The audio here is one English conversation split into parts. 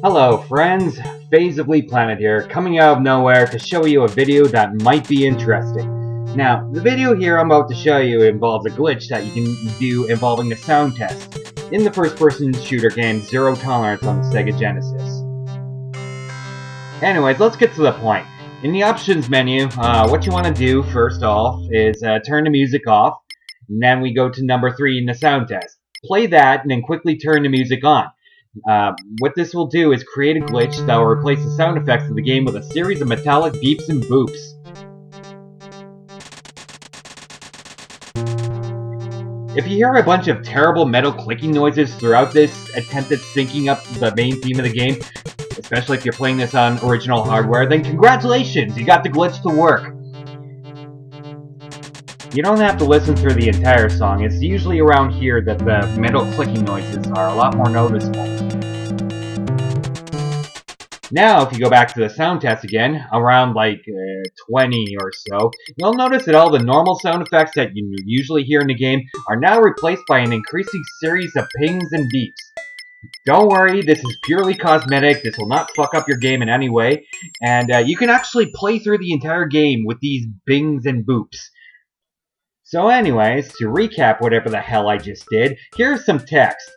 Hello friends, Phasively Planet here, coming out of nowhere to show you a video that might be interesting. Now, the video here I'm about to show you involves a glitch that you can do involving the sound test in the first-person shooter game Zero Tolerance on the Sega Genesis. Anyways, let's get to the point. In the options menu, what you want to do first off is turn the music off, and then we go to number 3 in the sound test. Play that and then quickly turn the music on. What this will do is create a glitch that will replace the sound effects of the game with a series of metallic beeps and boops. If you hear a bunch of terrible metal clicking noises throughout this attempt at syncing up the main theme of the game, especially if you're playing this on original hardware, then congratulations, you got the glitch to work. You don't have to listen through the entire song, it's usually around here that the metal clicking noises are a lot more noticeable. Now, if you go back to the sound test again, around like 20 or so, you'll notice that all the normal sound effects that you usually hear in the game are now replaced by an increasing series of pings and beeps. Don't worry, this is purely cosmetic, this will not fuck up your game in any way, and you can actually play through the entire game with these bings and boops. So anyways, to recap whatever the hell I just did, here's some text.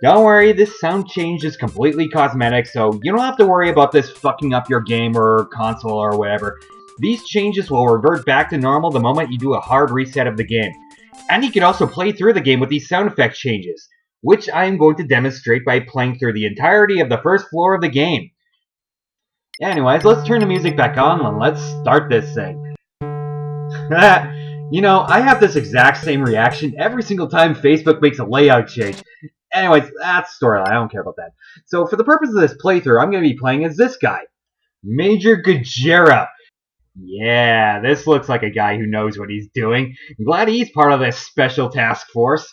Don't worry, this sound change is completely cosmetic, so you don't have to worry about this fucking up your game or console or whatever. These changes will revert back to normal the moment you do a hard reset of the game. And you can also play through the game with these sound effect changes, which I am going to demonstrate by playing through the entirety of the first floor of the game. Anyways, let's turn the music back on and let's start this thing. You know, I have this exact same reaction every single time Facebook makes a layout change. Anyways, that's storyline, I don't care about that. So for the purpose of this playthrough, I'm going to be playing as this guy. Major Gajera. Yeah, this looks like a guy who knows what he's doing. I'm glad he's part of this special task force.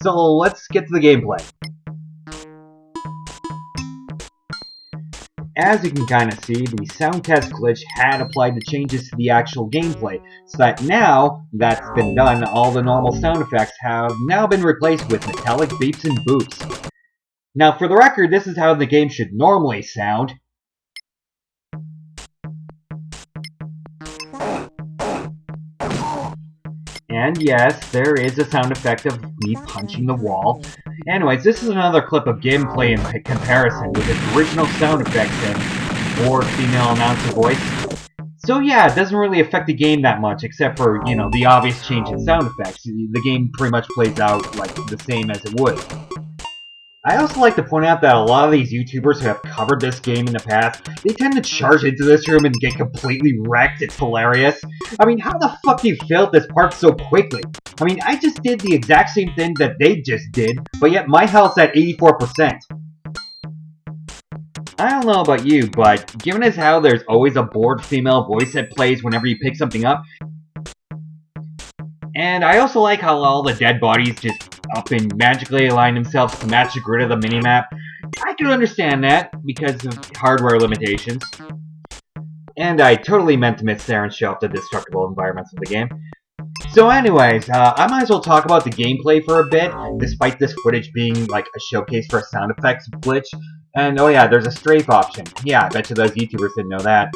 So let's get to the gameplay. As you can kind of see, the sound test glitch had applied the changes to the actual gameplay, so that now that's been done, all the normal sound effects have now been replaced with metallic beeps and boops. Now for the record, this is how the game should normally sound. And yes, there is a sound effect of me punching the wall. Anyways, this is another clip of gameplay in comparison with its original sound effects and or female announcer voice. So yeah, it doesn't really affect the game that much, except for, you know, the obvious change in sound effects. The game pretty much plays out like the same as it would. I also like to point out that a lot of these YouTubers who have covered this game in the past, they tend to charge into this room and get completely wrecked. It's hilarious. I mean, how the fuck do you fail at this part so quickly? I mean, I just did the exact same thing that they just did, but yet my health's at 84%. I don't know about you, but given as how there's always a bored female voice that plays whenever you pick something up, and I also like how all the dead bodies just up and magically align themselves to match the grid of the minimap. I can understand that, because of hardware limitations. And I totally meant to miss there and show off the destructible environments of the game. So anyways, I might as well talk about the gameplay for a bit, despite this footage being like a showcase for a sound effects glitch. And oh yeah, there's a strafe option. Yeah, I bet you those YouTubers didn't know that.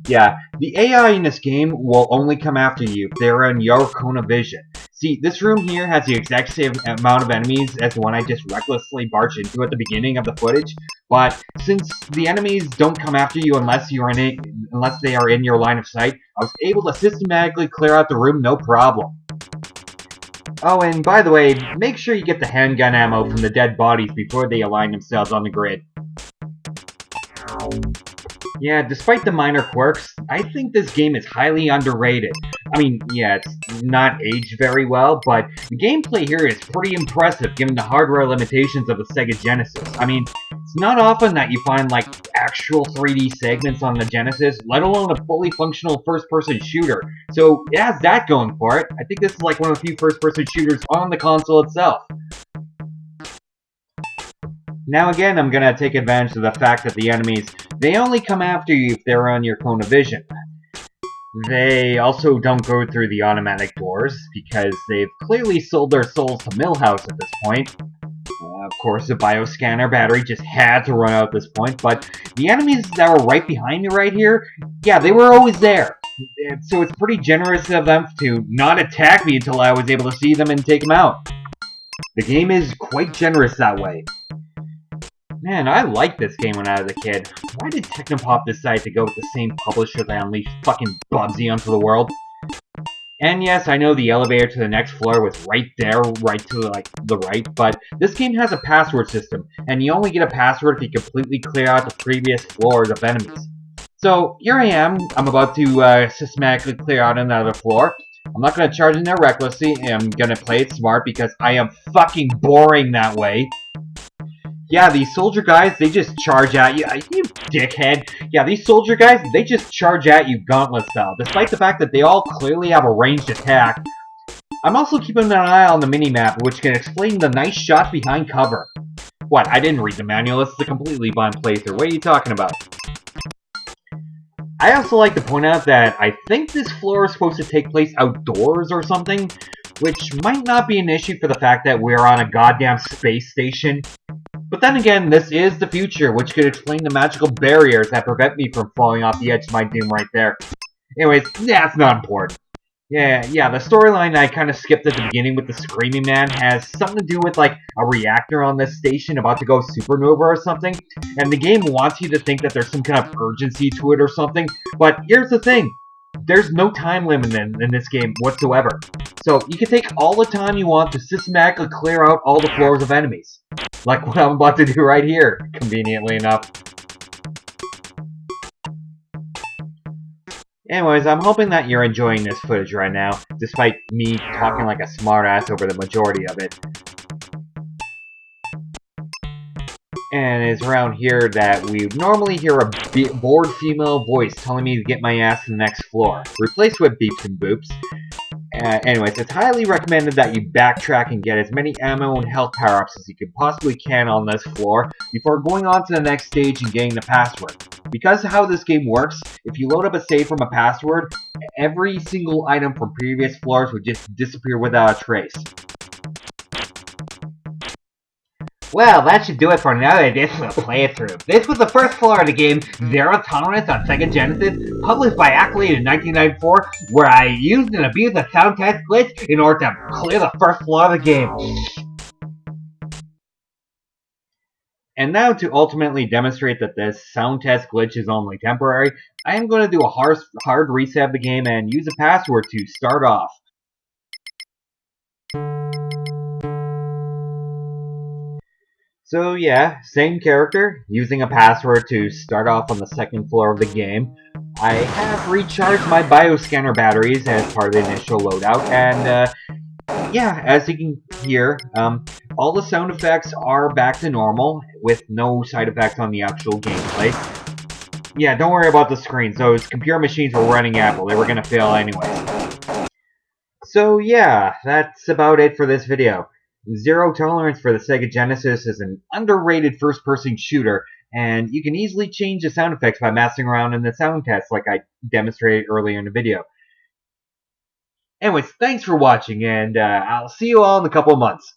Yeah, the AI in this game will only come after you if they're in your cone of vision. See, this room here has the exact same amount of enemies as the one I just recklessly barged into at the beginning of the footage, but since the enemies don't come after you unless they are in your line of sight, I was able to systematically clear out the room no problem. Oh, and by the way, make sure you get the handgun ammo from the dead bodies before they align themselves on the grid. Yeah, despite the minor quirks, I think this game is highly underrated. I mean, yeah, it's not aged very well, but the gameplay here is pretty impressive given the hardware limitations of the Sega Genesis. I mean, it's not often that you find, like, actual 3D segments on the Genesis, let alone a fully functional first-person shooter. So, it has that going for it. I think this is like one of the few first-person shooters on the console itself. Now again, I'm gonna take advantage of the fact that the enemies, they only come after you if they're on your cone of vision. They also don't go through the automatic doors, because they've clearly sold their souls to Millhouse at this point. Of course, the bioscanner battery just had to run out at this point, but the enemies that were right behind me right here, yeah, they were always there. So it's pretty generous of them to not attack me until I was able to see them and take them out. The game is quite generous that way. Man, I liked this game when I was a kid. Why did Technopop decide to go with the same publisher that unleashed fucking Bubsy onto the world? And yes, I know the elevator to the next floor was right there, right to like the right, but this game has a password system, and you only get a password if you completely clear out the previous floors of enemies. So here I am, I'm about to systematically clear out another floor. I'm not going to charge in there recklessly, and I'm going to play it smart because I am fucking boring that way. Yeah, these soldier guys, they just charge at you. You dickhead. Yeah, these soldier guys, they just charge at you gauntlet style, despite the fact that they all clearly have a ranged attack. I'm also keeping an eye on the minimap, which can explain the nice shot behind cover. What, I didn't read the manual, this is a completely blind playthrough. What are you talking about? I also like to point out that I think this floor is supposed to take place outdoors or something, which might not be an issue for the fact that we're on a goddamn space station. But then again, this is the future, which could explain the magical barriers that prevent me from falling off the edge of my doom right there. Anyways, that's not important. Yeah, the storyline I kind of skipped at the beginning with the Screaming Man has something to do with, like, a reactor on this station about to go supernova or something, and the game wants you to think that there's some kind of urgency to it or something, but here's the thing. There's no time limit in this game whatsoever. So you can take all the time you want to systematically clear out all the floors of enemies. Like what I'm about to do right here, conveniently enough. Anyways, I'm hoping that you're enjoying this footage right now, despite me talking like a smartass over the majority of it. And it's around here that we normally hear a bored female voice telling me to get my ass to the next floor, replaced with beeps and boops. Anyways, it's highly recommended that you backtrack and get as many ammo and health power-ups as you possibly can on this floor before going on to the next stage and getting the password. Because of how this game works, if you load up a save from a password, every single item from previous floors would just disappear without a trace. Well, that should do it for another edition of Playthrough. This was the first floor of the game, Zero Tolerance on Sega Genesis, published by Accolade in 1994, where I used and abused a sound test glitch in order to clear the first floor of the game. And now, to ultimately demonstrate that this sound test glitch is only temporary, I am going to do a hard reset of the game and use a password to start off. So yeah, same character, using a password to start off on the second floor of the game. I have recharged my bioscanner batteries as part of the initial loadout, and yeah, as you can hear, all the sound effects are back to normal, with no side effects on the actual gameplay. Yeah, don't worry about the screens, those computer machines were running Apple, they were gonna fail anyways. So yeah, that's about it for this video. Zero Tolerance for the Sega Genesis is an underrated first-person shooter, and you can easily change the sound effects by messing around in the sound test like I demonstrated earlier in the video. Anyways, thanks for watching, and I'll see you all in a couple of months.